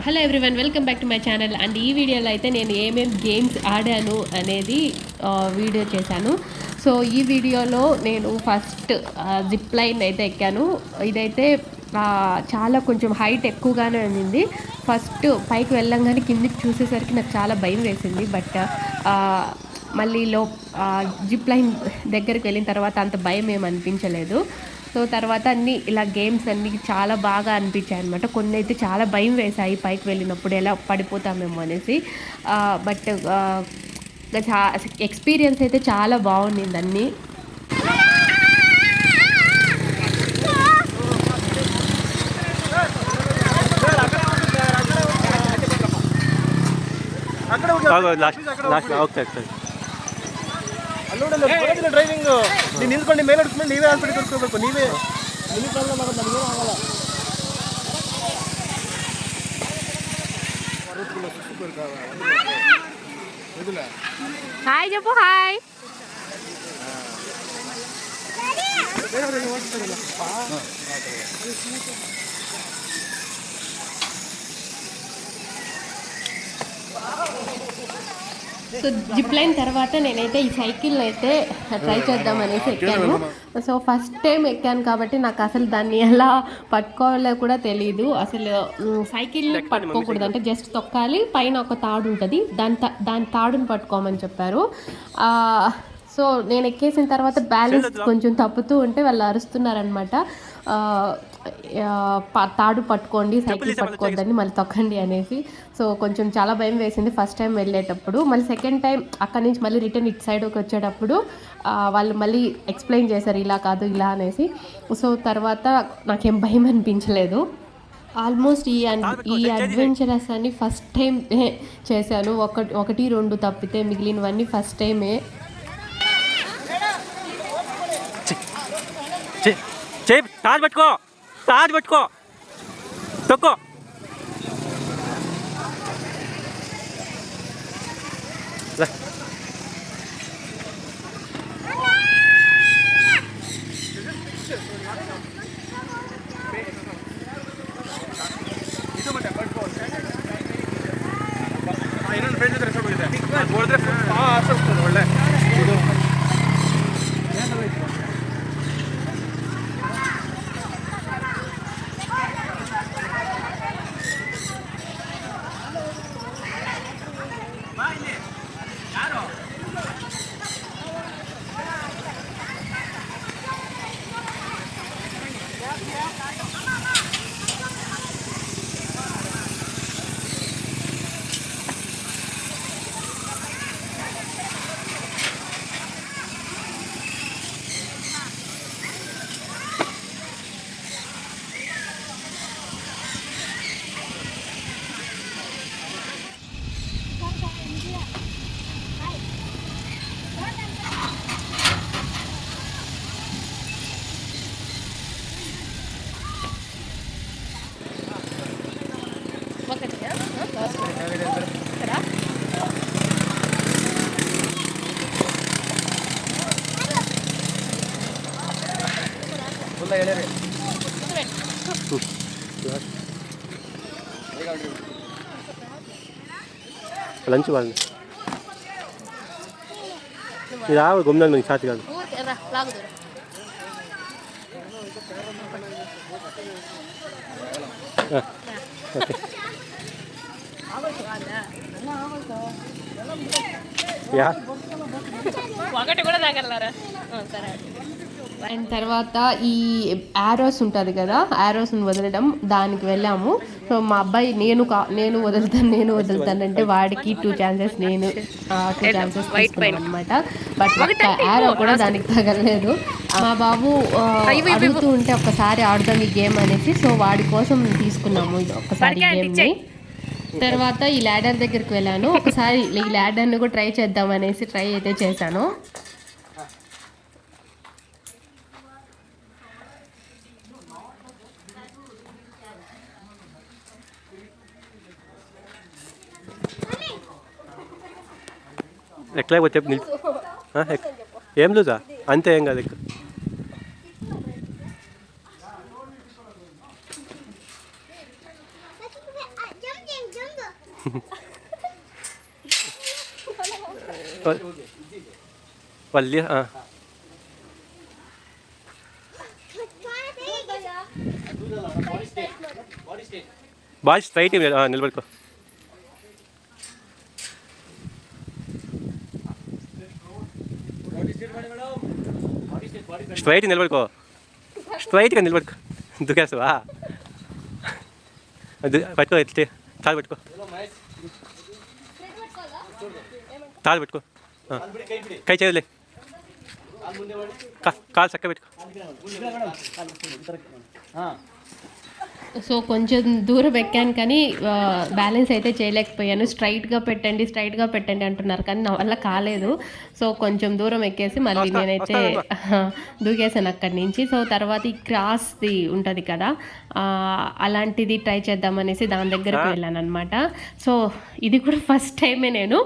Hello everyone, welcome back to my channel. And ఈ వీడియోలో అయితే నేను ఏమేమి గేమ్స్ ఆడాను అనేది వీడియో చేశాను. సో ఈ వీడియోలో నేను ఫస్ట్ జిప్ లైన్ అయితే ఎక్కాను. ఇదైతే చాలా కొంచెం హైట్ ఎక్కువగానే ఉంది. ఫస్ట్ పైకి వెళ్ళంగానే కిందికి చూసేసరికి నాకు చాలా భయం వేసింది. బట్ మళ్ళీ జిప్ లైన్ దగ్గరికి వెళ్ళిన తర్వాత అంత భయం ఏమి అనిపించలేదు. సో తర్వాత అన్నీ ఇలా గేమ్స్ అన్నీ చాలా బాగా అనిపించాయి అనమాట. కొన్ని అయితే చాలా భయం వేసాయి పైకి వెళ్ళినప్పుడు ఎలా పడిపోతామేమో అనేసి. బట్ ఎక్స్పీరియన్స్ అయితే చాలా బాగుండింది అన్నీ. ಡ್ರೈವಿಂಗ್ ನೀನು ನಿಂತ್ಕೊಂಡು ಮೇಲೆ ಹೊಡ್ಸ್ಕೊಂಡು ನೀವೇ ಹಾಸ್ಪಿಟಲ್ ಕರ್ಕೋಬೇಕು. ನೀವೇ ನಿಮಗೆ ಪ್ರಾಬ್ಲಮ್ ಆಗೋದು, ನಮಗೇನು ಆಗಲ್ಲ. హాయ్ చెప్పు. హాయ్. సో జిప్ లైన్ తర్వాత నేనైతే ఈ సైకిల్ అయితే ట్రై చేద్దాం అనేసి ఎక్కాను. సో ఫస్ట్ టైం ఎక్కాను కాబట్టి నాకు అసలు దాన్ని ఎలా పట్టుకోవాలో కూడా తెలియదు. అసలు సైకిల్ పట్టుకోకూడదు, అంటే జస్ట్ తొక్కాలి, పైన ఒక తాడు ఉంటుంది, దాని తాడుని పట్టుకోమని చెప్పారు. సో నేను ఎక్కేసిన తర్వాత బ్యాలెన్స్ కొంచెం తప్పుతూ ఉంటే వాళ్ళు అరుస్తున్నారనమాట, తాడు పట్టుకోండి, సైకిల్ పట్టుకోవద్దని, మళ్ళీ తొక్కండి అనేసి. సో కొంచెం చాలా భయం వేసింది ఫస్ట్ టైం వెళ్ళేటప్పుడు. మళ్ళీ సెకండ్ టైం అక్కడి నుంచి మళ్ళీ రిటర్న్ ఇటు సైడ్కి వచ్చేటప్పుడు వాళ్ళు మళ్ళీ ఎక్స్ప్లెయిన్ చేశారు ఇలా కాదు ఇలా అనేసి. సో తర్వాత నాకేం భయం అనిపించలేదు. ఆల్మోస్ట్ ఈ అడ్వెంచరస్ అని ఫస్ట్ టైం చేశాను. ఒకటి రెండు తప్పితే మిగిలినవన్నీ ఫస్ట్ టైమే. తాజ్ పట్టుకో తొక్కో. ಒಳ್ಳೆ లంచ్ వాళ్ళు ఇది రావు గొమ్మలు మీకు సాతి కాదు. ఒకటి కూడా తగలరా. అండ్ తర్వాత ఈ యారోస్ ఉంటుంది కదా, యారోస్ని వదలడం, దానికి వెళ్ళాము. సో మా అబ్బాయి నేను వదులుతాను అంటే వాడికి 2 ఛాన్సెస్ అనమాట. బట్ యారో కూడా దానికి తగలలేదు. మా బాబు అడుగుతూ ఉంటే ఒక్కసారి ఆడదాం ఈ గేమ్ అనేసి, సో వాడి కోసం తీసుకున్నాము ఒక్కసారి గేమ్ని. తర్వాత ఈ ల్యాడర్ దగ్గరికి వెళ్ళాను. ఒకసారి ఈ ల్యాడర్ని కూడా ట్రై చేద్దాం అనేసి ట్రై అయితే చేశాను. ఎక్కలేకపోతే ఏం లూజా అంతే, ఏం కాదు. వల్లి బాగా స్ట్రైట్ నిలబడుకో. స్ట్రైట్ నిలబడుకో, స్ట్రైట్గా నిలబడుకో. దుకేస్తావా? పట్టుకో, ఎత్తే తాడు పెట్టుకో, తాడు పెట్టుకో. కై చేయలే, కాలు చక్క పెట్టుకో. సో కొంచెం దూరం ఎక్కాను కానీ బ్యాలెన్స్ అయితే చేయలేకపోయాను. స్ట్రైట్గా పెట్టండి అంటున్నారు కానీ నా వల్ల కాలేదు. సో కొంచెం దూరం ఎక్కేసి మళ్ళీ నేనైతే దూకేసాను అక్కడి నుంచి. సో తర్వాత ఈ క్రాస్ది ఉంటుంది కదా, అలాంటిది ట్రై చేద్దామనేసి దాని దగ్గరకు వెళ్ళాను అనమాట. సో ఇది కూడా ఫస్ట్ టైమే నేను.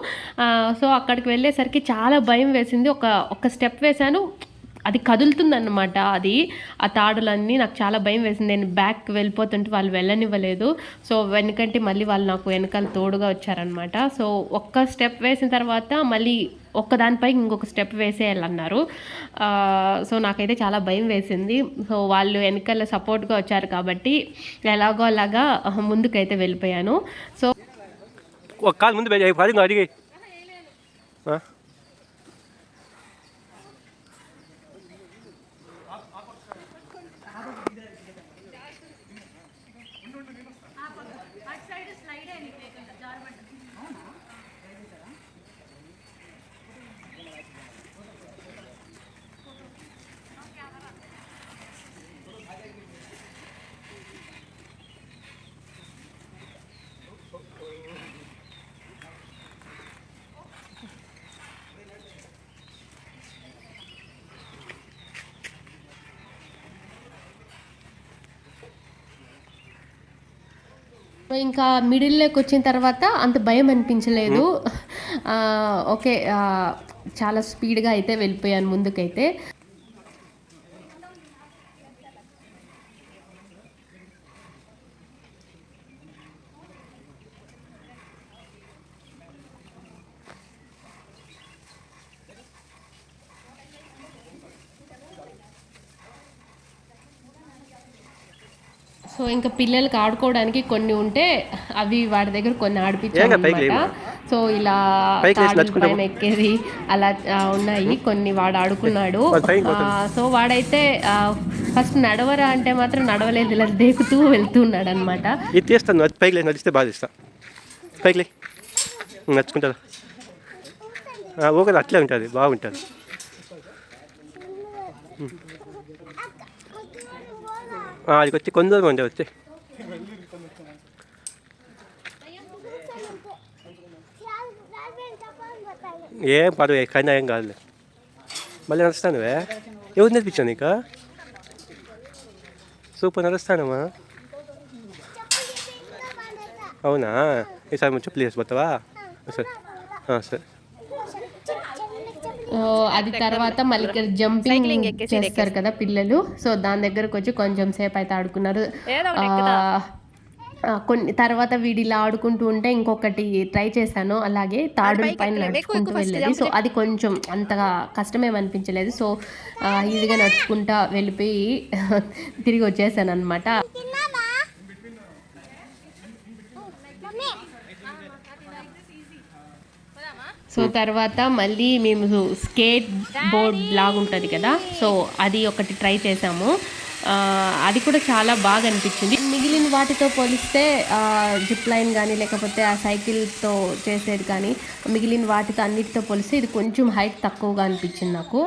సో అక్కడికి వెళ్ళేసరికి చాలా భయం వేసింది. ఒక స్టెప్ వేశాను, అది కదులుతుందన్నమాట. ఆ తాడులన్నీ నాకు చాలా భయం వేసింది. నేను బ్యాక్ వెళ్ళిపోతుంటే వాళ్ళు వెళ్ళనివ్వలేదు. సో వెనకంటే మళ్ళీ వాళ్ళు నాకు వెనకాల తోడుగా వచ్చారనమాట. సో ఒక్క స్టెప్ వేసిన తర్వాత మళ్ళీ ఒక్కదానిపై ఇంకొక స్టెప్ వేసేయాలన్నారు. సో నాకైతే చాలా భయం వేసింది. సో వాళ్ళు వెనకాల సపోర్ట్గా వచ్చారు కాబట్టి ఎలాగో అలాగా ముందుకైతే వెళ్ళిపోయాను. సో ఒక కాలు ముందు అడిగి ఇంకా మిడిల్లోకి వచ్చిన తర్వాత అంత భయం అనిపించలేదు. ఓకే, చాలా స్పీడ్గా అయితే వెళ్ళిపోయాను ముందుకైతే. సో ఇంకా పిల్లలకి ఆడుకోవడానికి కొన్ని ఉంటే అవి వాడి దగ్గర కొన్ని ఆడిపించాను అనమాట. సో ఇలా పైన ఎక్కేది అలా ఉన్నాయి కొన్ని, వాడు ఆడుకున్నాడు. సో వాడైతే ఫస్ట్ నడవరా అంటే మాత్రం నడవలేదు, ఇలా దేకుతూ వెళ్తున్నాడు అనమాట. ఇది తీస్తాను, పైకి నడిస్తే బాగా ఇస్తా. పైకి నడుచుకుంటారా? ఓకే, అట్లే ఉంటుంది, బాగుంటుంది. అది వచ్చి కొందరు ఉండే వచ్చి ఏం పడవు, ఎక్కడైనా ఏం కాదులే. మళ్ళీ నడుస్తానువే. ఎవరు నేర్పించాను నీకు? సూపర్ నడుస్తానమ్మా. అవునా? ఈసారి మంచి ప్లేస్ పోతావా? సరే సరే. అది తర్వాత మళ్ళీ జంపింగ్ చేస్తారు కదా పిల్లలు. సో దాని దగ్గరకు వచ్చి కొంచెం సేపు అయితే ఆడుకున్నారు. కొన్ని తర్వాత వీడిలా ఆడుకుంటూ ఉంటే ఇంకొకటి ట్రై చేశాను, అలాగే తాడు పైన నడుచుకుంటూ వెళ్ళేది. సో అది కొంచెం అంతగా కష్టమేమనిపించలేదు. సో ఈజీగా నడుచుకుంటా వెళ్ళిపోయి తిరిగి వచ్చేసాను అనమాట. సో తర్వాత మళ్ళీ మేము స్కేట్ బోర్డ్ లాగా ఉంటుంది కదా, సో అది ఒకటి ట్రై చేసాము. అది కూడా చాలా బాగా అనిపించింది. మిగిలిన వాటితో పోలిస్తే జిప్ లైన్ కానీ లేకపోతే ఆ సైకిల్తో చేసేది కానీ మిగిలిన వాటితో అన్నిటితో పోలిస్తే ఇది కొంచెం హైట్ తక్కువగా అనిపించింది నాకు.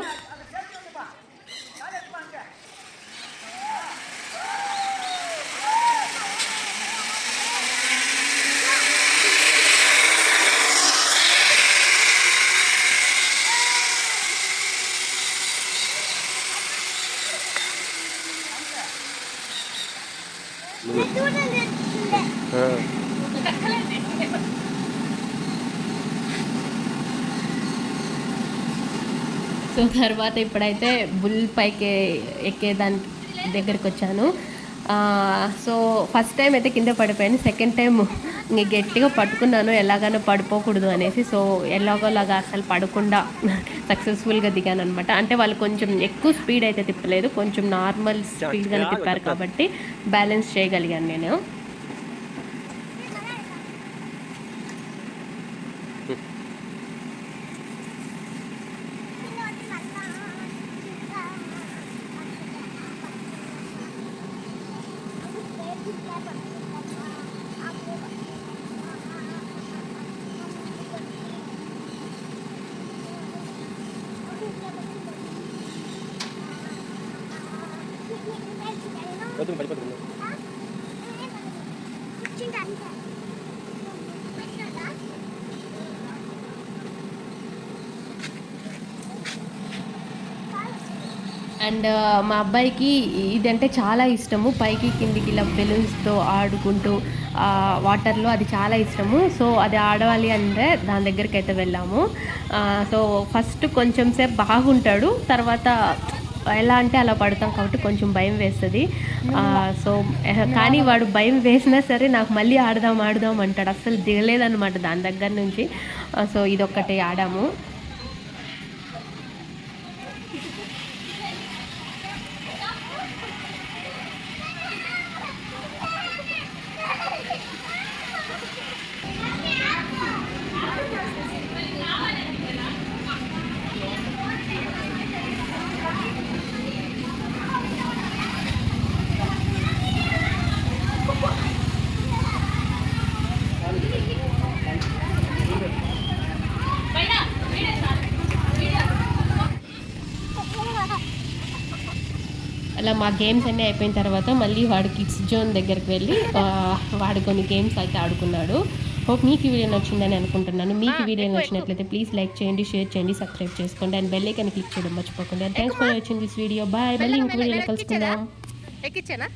సో తర్వాత ఇప్పుడైతే బుల్ పైకి ఎక్కేదానికి దగ్గరికి వచ్చాను. సో ఫస్ట్ టైం అయితే కింద పడిపోయాను, సెకండ్ టైం ఇంక గట్టిగా పట్టుకున్నాను ఎలాగైనా పడిపోకూడదు అనేసి. సో ఎలాగోలాగా అసలు పడకుండా సక్సెస్ఫుల్గా దిగాను అనమాట. అంటే వాళ్ళు కొంచెం ఎక్కువ స్పీడ్ అయితే తిప్పలేదు, కొంచెం నార్మల్ స్పీడ్గానే తిప్పారు కాబట్టి బ్యాలెన్స్ చేయగలిగాను నేను. పడిపోతుంది. అండ్ మా అబ్బాయికి ఇదంటే చాలా ఇష్టము, పైకి కిందికి ఇలా బెలూన్స్తో ఆడుకుంటూ వాటర్లో, అది చాలా ఇష్టము. సో అది ఆడవాలి అంటే దాని దగ్గరికి అయితే వెళ్ళాము. సో ఫస్ట్ కొంచెం సేపు బాగుంటాడు, తర్వాత ఎలా అంటే అలా పడతాం కాబట్టి కొంచెం భయం వేస్తుంది. సో కానీ వాడు భయం వేసినా సరే నాకు మళ్ళీ ఆడదాం అంటాడు, అస్సలు దిగలేదన్నమాట దాని దగ్గర నుంచి. సో ఇదొక్కటి ఆడాము. అలా మా గేమ్స్ అన్నీ అయిపోయిన తర్వాత మళ్ళీ వాడు కిడ్స్ జోన్ దగ్గరికి వెళ్ళి వాడు కొన్ని గేమ్స్ అయితే ఆడుకున్నాడు. హోప్ మీకు ఈ వీడియో నచ్చిందని అనుకుంటున్నాను. మీకు ఈ వీడియో నచ్చినట్లయితే ప్లీజ్ లైక్ చేయండి, షేర్ చేయండి, సబ్స్క్రైబ్ చేసుకోండి అండ్ బెల్ ఐకాన్ క్లిక్ చేయడం మర్చిపోకండి. And thanks for watching this video. Bye. మళ్ళీ ఇంకో వీడియోలో కలుసుకుందాం. ఎక్కిచ్చానా?